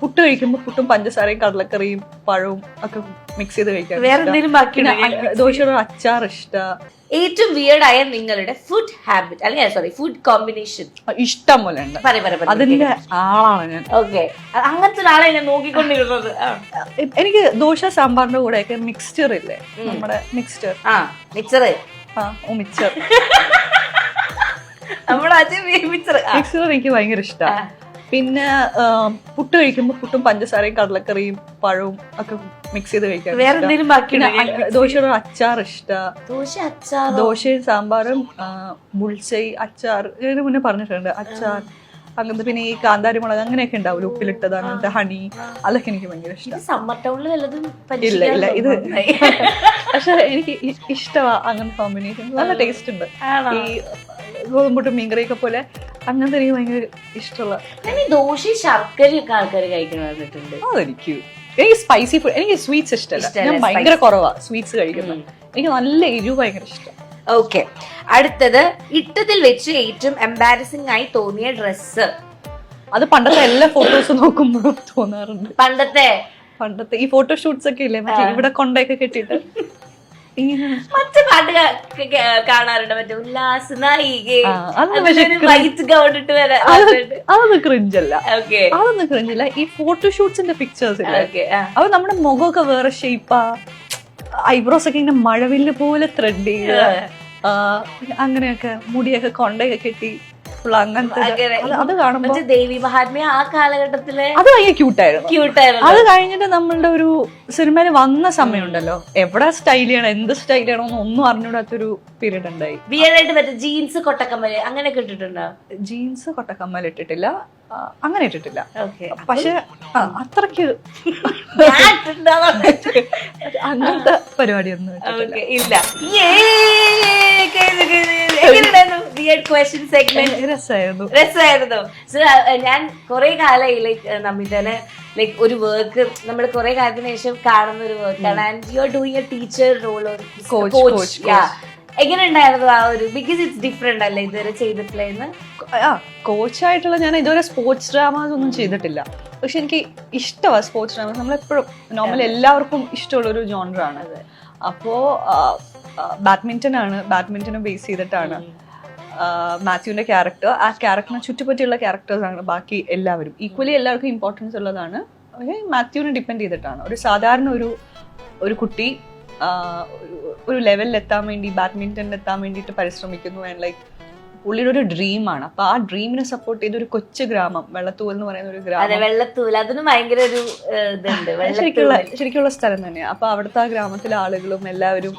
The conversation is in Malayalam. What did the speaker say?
പുട്ട് കഴിക്കുമ്പോൾ പുട്ടും പഞ്ചസാരയും കടലക്കറിയും പഴവും ഒക്കെ മിക്സ് ചെയ്ത് കഴിക്കാൻ വേറെ എന്തെങ്കിലും ബാക്കിയുണ്ടോ? ദോശയുടെ അച്ചാർ ഇഷ്ടം. ഏറ്റവും വിയർഡായ നിങ്ങളുടെ ഫുഡ് ഹാബിറ്റ് അല്ലെങ്കിൽ സോറി ഫുഡ് കോമ്പിനേഷൻ ഇഷ്ടം പോലെ ഉണ്ട്. അതിന്റെ ആളാണ് ഞാൻ. ഓക്കെ, അങ്ങനത്തെ ഒരാളെ ഞാൻ നോക്കിക്കൊണ്ടിരുന്നത്. എനിക്ക് ദോശ സാമ്പാറിന്റെ കൂടെ ഒക്കെ മിക്സ്ചർ ഇല്ലേ, നമ്മുടെ മിക്സ്ചർ മിക്സർ മിക്സ്ചർ മിക്സ്ചർ എനിക്ക് ഭയങ്കര ഇഷ്ടമാണ്. പിന്നെ പുട്ട് കഴിക്കുമ്പോൾ പുട്ടും പഞ്ചസാരയും കടലക്കറിയും പഴവും ഒക്കെ മിക്സ് ചെയ്ത് കഴിക്കാൻ. വേറെ എന്തെങ്കിലും ബാക്കിയുണ്ടോ? ദോശയുടെ അച്ചാർ ഇഷ്ടം. ദോശ ദോശയും സാമ്പാറും ബുൾസൈ അച്ചാർ ഇതിന് മുന്നേ പറഞ്ഞിട്ടുണ്ട്. അച്ചാർ അങ്ങനത്തെ പിന്നെ ഈ കാന്താരി മുളക് അങ്ങനെയൊക്കെ ഉണ്ടാവില്ല, ഉപ്പിലിട്ടത് അങ്ങനത്തെ ഹണി, അതൊക്കെ എനിക്ക് ഭയങ്കര ഇഷ്ടം. സമ്മർ ടൗണിൽ ഇല്ല ഇല്ല ഇത് പക്ഷെ എനിക്ക് ഇഷ്ടമാണ് അങ്ങനത്തെ കോമ്പിനേഷൻ. നല്ല ടേസ്റ്റ് ഉണ്ട്. ഈ ഗോതമ്പുട്ടും മീൻകറിയൊക്കെ പോലെ അങ്ങനത്തെ എനിക്ക് ഭയങ്കര ഇഷ്ടമുള്ള. ദോശ ശർക്കരയൊക്കെ ആൾക്കാർ കഴിക്കുന്നുണ്ട്. അതെനിക്ക് സ്പൈസി ഫുഡ്, എനിക്ക് സ്വീറ്റ്സ് ഇഷ്ടമല്ല. ഞാൻ ഭയങ്കര കുറവാ സ്വീറ്റ്സ് കഴിക്കുന്നത്. എനിക്ക് നല്ല എരിവ് ഭയങ്കര ഇഷ്ടം. ഓക്കെ, അടുത്തത് ഇട്ടതിൽ വെച്ച് ഏറ്റവും എംബാരസിംഗ് ആയി തോന്നിയ ഡ്രസ്സ്. അത് പണ്ടത്തെ എല്ലാ ഫോട്ടോസും നോക്കുമ്പോഴും തോന്നാറുണ്ട്. പണ്ടത്തെ ഈ ഫോട്ടോഷൂട്ട്സ് ഒക്കെ ഇല്ലേ, മറ്റേ ഇവിടെ കൊണ്ടൊക്കെ കെട്ടിട്ട് ഇങ്ങനെ മറ്റേ പാട്ട് കാണാറുണ്ട്, മറ്റേ ഉല്ലാസ് അതൊന്നും ക്രിഞ്ചല്ല. അതൊന്നും ക്രിഞ്ചല്ല. ഈ ഫോട്ടോഷൂട്ട്സിന്റെ പിക്ചേഴ്സ് ഇല്ലേ, അത് നമ്മുടെ മുഖമൊക്കെ വേറെ ഷേപ്പാ, ഐബ്രോസ് ഒക്കെ ഇങ്ങനെ മഴവില്ല് പോലെ ത്രെഡ് ചെയ്യുക, അങ്ങനെയൊക്കെ മുടിയൊക്കെ കൊണ്ടൊക്കെ കെട്ടി അങ്ങനത്തെ അത് കാണുമ്പോ ദേവി മഹാത്മ്യ ആ കാലഘട്ടത്തില് അത് ഭയങ്കര ക്യൂട്ടായിരുന്നു. അത് കഴിഞ്ഞിട്ട് നമ്മളുടെ ഒരു സിനിമയിൽ വന്ന സമയമുണ്ടല്ലോ, എവിടെ സ്റ്റൈൽ ചെയ്യണം എന്ത് സ്റ്റൈൽ ചെയ്യണമെന്ന് ഒന്നും അറിഞ്ഞൂടാത്തൊരു പീരീഡ് ഉണ്ടായി. വിയർഡായിട്ട് മറ്റേ ജീൻസ് കൊട്ടക്കമ്മല് അങ്ങനെയൊക്കെ ഇട്ടിട്ടുണ്ടോ? ജീൻസ് കൊട്ടക്കമ്മൽ ഇട്ടിട്ടില്ല, അങ്ങനെ ഇട്ടിട്ടില്ല. പക്ഷെ അത്രക്ക് അങ്ങനത്തെ പരിപാടിയൊന്നും ഇല്ല. രസമായിരുന്നു. ഞാൻ കുറെ കാലമായി ലൈക്ക് നമിതനെ ലൈക്ക് ഒരു വർക്ക് നമ്മൾ കുറെ കാലത്തിന് ശേഷം കാണുന്ന ഒരു വർക്കാണ്. And you are doing a teacher role or coach. എങ്ങനെ ഉണ്ടായിരുന്നു ആ ഒരു, ബിക്കോസ് ഇറ്റ്സ് ഡിഫറെന്റ് അല്ലേ ഇതുവരെ ചെയ്തിട്ടില്ലെന്ന്? കോച്ചായിട്ടുള്ള ഞാൻ ഇതുവരെ സ്പോർട്സ് ഡ്രാമാസ് ഒന്നും ചെയ്തിട്ടില്ല. പക്ഷെ എനിക്ക് ഇഷ്ടമാണ് സ്പോർട്സ് ഡ്രാമാസ്. നമ്മളെപ്പോഴും നോർമലി എല്ലാവർക്കും ഇഷ്ടമുള്ള ഒരു ജോണറാണ് അത്. അപ്പോ ബാഡ്മിന്റൺ ആണ്, ബാഡ്മിന്റനെ ബേസ് ചെയ്തിട്ടാണ് മാത്യുവിന്റെ ക്യാരക്ടർ. ആ ക്യാരക്ടറിനെ ചുറ്റുപറ്റിയുള്ള ക്യാരക്ടേഴ്സ് ആണ് ബാക്കി എല്ലാവരും. ഈക്വലി എല്ലാവർക്കും ഇമ്പോർട്ടൻസ് ഉള്ളതാണ്. മാത്യുവിനെ ഡിപ്പെൻഡ് ചെയ്തിട്ടാണ്. ഒരു സാധാരണ ഒരു കുട്ടി ഒരു ലെവലിൽ എത്താൻ വേണ്ടി, ബാഡ്മിന്റണിൽ എത്താൻ വേണ്ടിയിട്ട് പരിശ്രമിക്കുന്നു. ആൻഡ് ലൈക്ക് പുള്ളിയുടെ ഒരു ഡ്രീമാണ്. അപ്പൊ ആ ഡ്രീമിനെ സപ്പോർട്ട് ചെയ്ത ഒരു കൊച്ചു ഗ്രാമം വെള്ളത്തൂവൽ എന്ന് പറയുന്ന ഒരു ഗ്രാമം. വെള്ളത്തൂവൽ അതിന് ഭയങ്കര ഒരു ഇതുണ്ട്, ശരിക്കുള്ള സ്ഥലം തന്നെയാണ്. അപ്പൊ അവിടുത്തെ ആ ഗ്രാമത്തിലെ ആളുകളും എല്ലാവരും